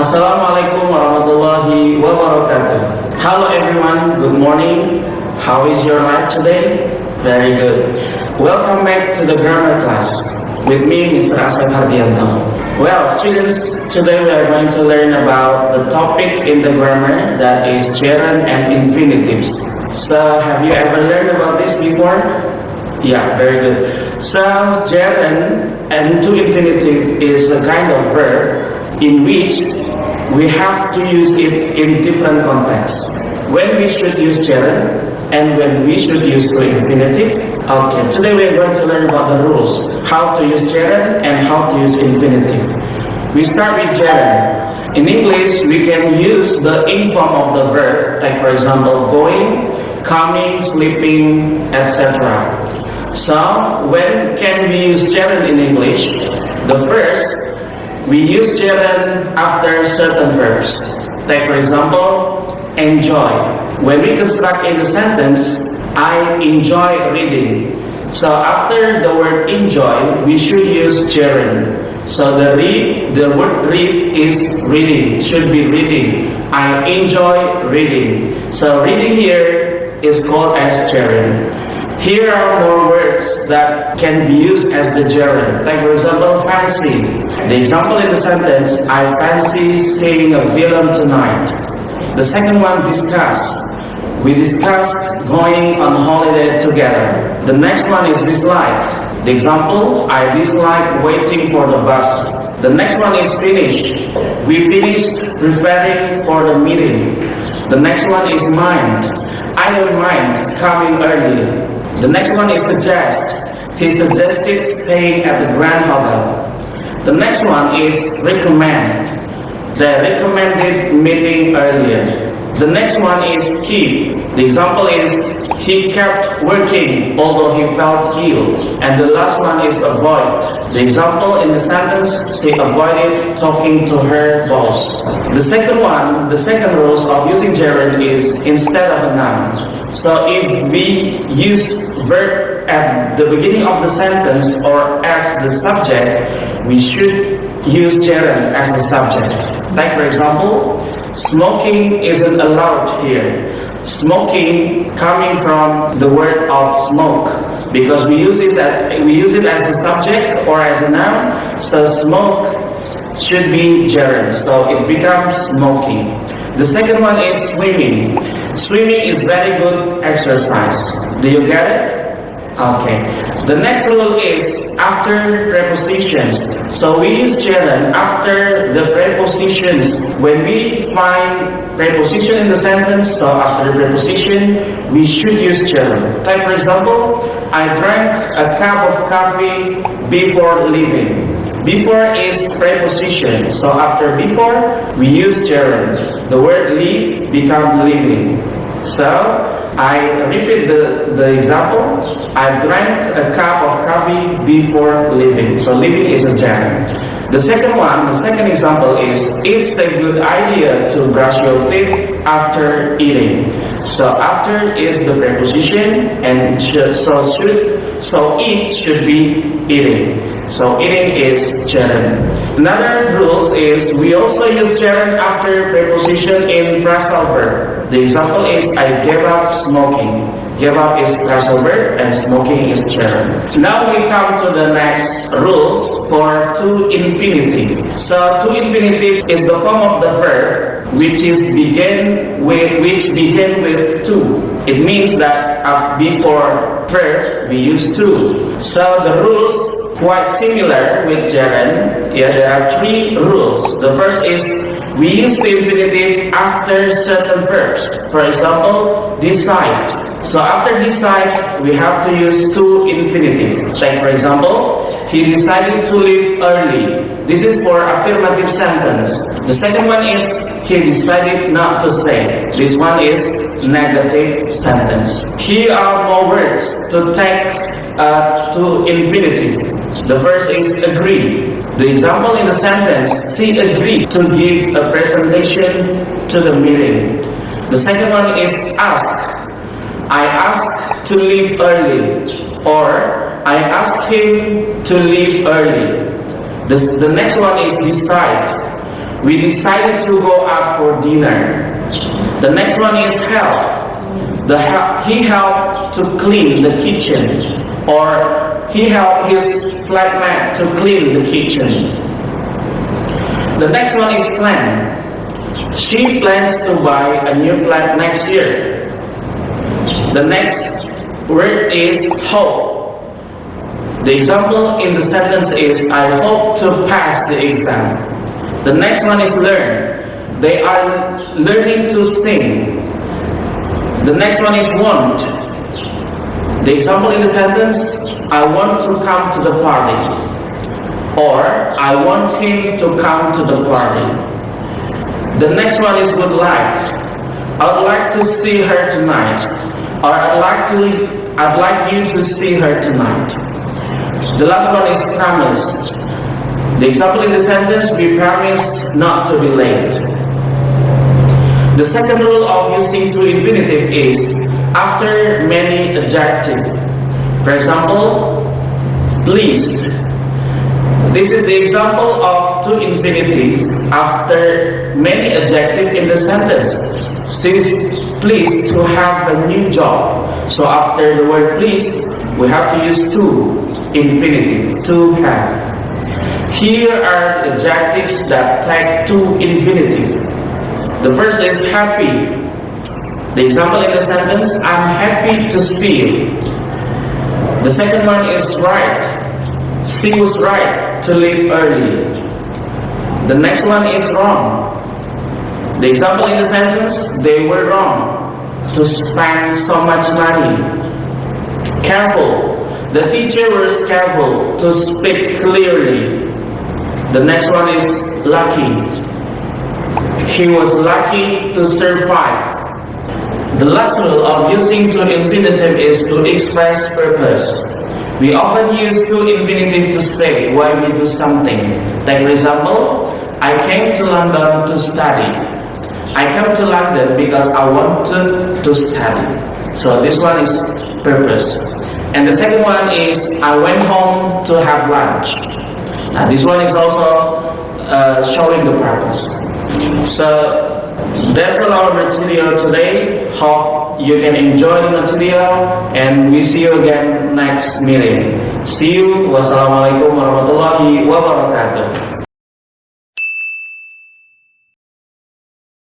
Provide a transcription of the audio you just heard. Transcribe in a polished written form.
Assalamualaikum warahmatullahi wabarakatuh. Hello everyone, good morning. How is your life today? Very good. Welcome back to the grammar class with me, Mr. Asep Hardiyanto. Well, students, today we are going to learn about the topic in the grammar that is gerund and infinitives. So, have you ever learned about this before? Yeah, very good. So, gerund and to infinitive is a kind of verb in which we have to use it in different contexts. When we should use gerund and when we should use to infinitive. Okay, today we are going to learn about the rules, how to use gerund and how to use infinitive. We start with gerund. In English, we can use the ing form of the verb, like for example, going, coming, sleeping, etc. So, when can we use gerund in English? The first, we use gerund after certain verbs. Like for example, enjoy. When we construct in the sentence, I enjoy reading. So after the word enjoy, we should use gerund. So the word read is reading, should be reading. I enjoy reading. So reading here is called as gerund. Here are more words that can be used as the gerund. Like for example, fancy. The example in the sentence, I fancy seeing a film tonight. The second one, discuss. We discussed going on holiday together. The next one is dislike. The example, I dislike waiting for the bus. The next one is finish. We finished preparing for the meeting. The next one is mind. I don't mind coming early. The next one is suggest. He suggested staying at the Grand Hotel. The next one is recommend. They recommended meeting earlier. The next one is keep. The example is he kept working although he felt ill. And the last one is avoid. The example in the sentence, she avoided talking to her boss. The second rules of using gerund is instead of a noun. So if we use verb at the beginning of the sentence or as the subject, we should use gerund as the subject. Like for example, smoking isn't allowed here. Smoking coming from the word of smoke, because we use it as a subject or as a noun. So smoke should be gerund, so it becomes smoking. The second one is swimming. Swimming is very good exercise. Do you get it? Okay. The next rule is after prepositions. So we use gerund after the prepositions. When we find preposition in the sentence, so after the preposition, we should use gerund. Like for example, I drank a cup of coffee before leaving. Before is preposition. So after before, we use gerund. The word leave becomes leaving. So I repeat the example. I drank a cup of coffee before leaving. So leaving is a gerund. The second example is it's a good idea to brush your teeth after eating. So after is the preposition and so eat should be eating. So eating is gerund. Another rules is we also use gerund after preposition in phrasal verb. The example is I gave up smoking. Give up is phrasal verb and smoking is gerund. Now we come to the next rules for to infinitive. So to infinitive is the form of the verb which begin with to. It means that before verb we use to. So the rules quite similar with gerund. Yeah, there are three rules. The first is we use the infinitive after certain verbs. For example, decide. So after decide, we have to use to infinitive. Like for example, he decided to leave early. This is for affirmative sentence. The second one is he decided not to stay. This one is negative sentence. Here are more words to take to infinitive. The first is agree. The example in the sentence, she agreed to give a presentation to the meeting. The second one is ask. I asked to leave early, or I asked him to leave early. The next one is decide. We decided to go out for dinner. The next one is help. He helped to clean the kitchen, or he helped his flatmate to clean the kitchen. The next one is plan. She plans to buy a new flat next year. The next word is hope. The example in the sentence is I hope to pass the exam. The next one is learn. They are learning to sing. The next one is want. The example in the sentence, I want to come to the party, or I want him to come to the party. The next one is would like. I would like to see her tonight, or I'd like you to see her tonight. The last one is promise. The example in the sentence, we promised not to be late. The second rule of using to infinitive is after many adjectives. For example, pleased. This is the example of to infinitive after many adjectives in the sentence. She's pleased to have a new job. So after the word please, we have to use to infinitive, to have. Here are the adjectives that take to infinitive. The first is happy. The example in the sentence, I'm happy to see you. The second one is right. She was right to leave early. The next one is wrong. The example in the sentence, they were wrong to spend so much money. Careful. The teacher was careful to speak clearly. The next one is lucky. He was lucky to survive. The last rule of using to infinitive is to express purpose. We often use to infinitive to state why we do something. Take for example, I came to London to study. I came to London because I wanted to study. So this one is purpose. And the second one is I went home to have lunch. Now this one is also showing the purpose. So that's all our material today. Hope you can enjoy the material, and we see you again next meeting. See you. Wassalamualaikum warahmatullahi wabarakatuh.